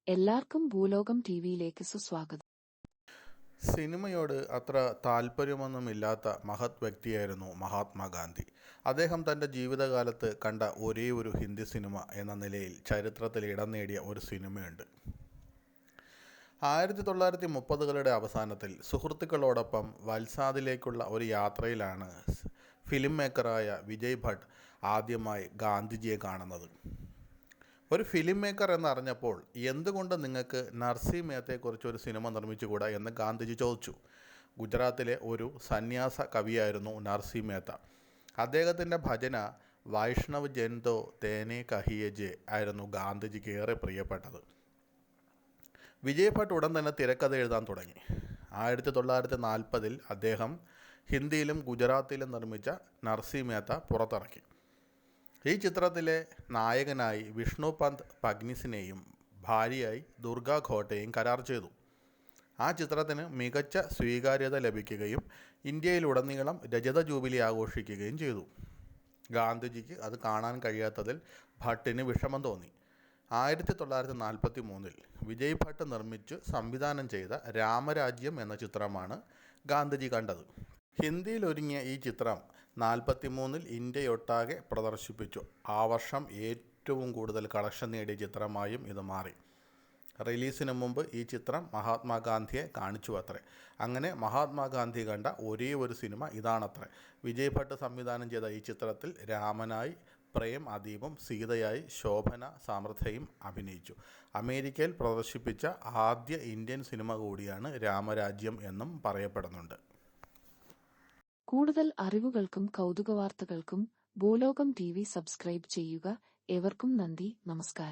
എല്ലാവർക്കും ഭൂലോകം ടിവിയിലേക്ക് സുസ്വാഗതം. സിനിമയോട് അത്ര താല്പര്യമൊന്നുമില്ലാത്ത മഹത് വ്യക്തിയായിരുന്നു മഹാത്മാഗാന്ധി. അദ്ദേഹം തൻ്റെ ജീവിതകാലത്ത് കണ്ട ഒരേ ഒരു ഹിന്ദി സിനിമ എന്ന നിലയിൽ ചരിത്രത്തിൽ ഇടം നേടിയ ഒരു സിനിമയുണ്ട്. 1930കളുടെ അവസാനത്തിൽ സുഹൃത്തുക്കളോടൊപ്പം വൽസാദിലേക്കുള്ള ഒരു യാത്രയിലാണ് ഫിലിം മേക്കറായ വിജയ് ഭട്ട് ആദ്യമായി ഗാന്ധിജിയെ കാണുന്നത്. ഒരു ഫിലിം മേക്കർ എന്നറിഞ്ഞപ്പോൾ എന്തുകൊണ്ട് നിങ്ങൾക്ക് നർസി മേത്തയെക്കുറിച്ച് ഒരു സിനിമ നിർമ്മിച്ചുകൂടാ എന്ന് ഗാന്ധിജി ചോദിച്ചു. ഗുജറാത്തിലെ ഒരു സന്യാസ കവിയായിരുന്നു നർസി മേത്ത. അദ്ദേഹത്തിൻ്റെ ഭജന വൈഷ്ണവ് ജൻതോ തേനെ കഹിയജെ ആയിരുന്നു ഗാന്ധിജിക്ക് ഏറെ പ്രിയപ്പെട്ടത്. വിജയ് ഭട്ട് ഉടൻ തന്നെ തിരക്കഥ എഴുതാൻ തുടങ്ങി. 1940 അദ്ദേഹം ഹിന്ദിയിലും ഗുജറാത്തിലും നിർമ്മിച്ച നർസി മേത്ത പുറത്തിറക്കി. ഈ ചിത്രത്തിലെ നായകനായി വിഷ്ണു പന്ത് പഗ്നിസിനെയും ഭാര്യയായി ദുർഗ ഘോട്ടയെയും കരാർ ചെയ്തു. ആ ചിത്രത്തിന് മികച്ച സ്വീകാര്യത ലഭിക്കുകയും ഇന്ത്യയിലുടനീളം രജത ജൂബിലി ആഘോഷിക്കുകയും ചെയ്തു. ഗാന്ധിജിക്ക് അത് കാണാൻ കഴിയാത്തതിൽ ഭട്ടിന് വിഷമം തോന്നി. 1943 വിജയ് ഭട്ട് നിർമ്മിച്ച് സംവിധാനം ചെയ്ത രാമരാജ്യം എന്ന ചിത്രമാണ് ഗാന്ധിജി കണ്ടത്. ഹിന്ദിയിൽ ഒരുങ്ങിയ ഈ ചിത്രം 1943 ഇന്ത്യയൊട്ടാകെ പ്രദർശിപ്പിച്ചു. ആ വർഷം ഏറ്റവും കൂടുതൽ കളക്ഷൻ നേടിയ ചിത്രമായും ഇത് മാറി. റിലീസിന് മുമ്പ് ഈ ചിത്രം മഹാത്മാഗാന്ധിയെ കാണിച്ചു അത്രേ. അങ്ങനെ മഹാത്മാഗാന്ധി കണ്ട ഒരേ ഒരു സിനിമ ഇതാണത്രേ. വിജയ് ഭട്ട് സംവിധാനം ചെയ്ത ഈ ചിത്രത്തിൽ രാമനായി പ്രേം അദീപും സീതയായി ശോഭന സാമർത്ഥയും അഭിനയിച്ചു. അമേരിക്കയിൽ പ്രദർശിപ്പിച്ച ആദ്യ ഇന്ത്യൻ സിനിമ കൂടിയാണ് രാമരാജ്യം എന്നും പറയപ്പെടുന്നുണ്ട്. കൂടുതൽ അറിവുകൾക്കും കൗതുക വാർത്തകൾക്കും ഭൂലോകം ടിവി സബ്സ്ക്രൈബ് ചെയ്യുക. ഏവർക്കും നന്ദി, നമസ്കാരം.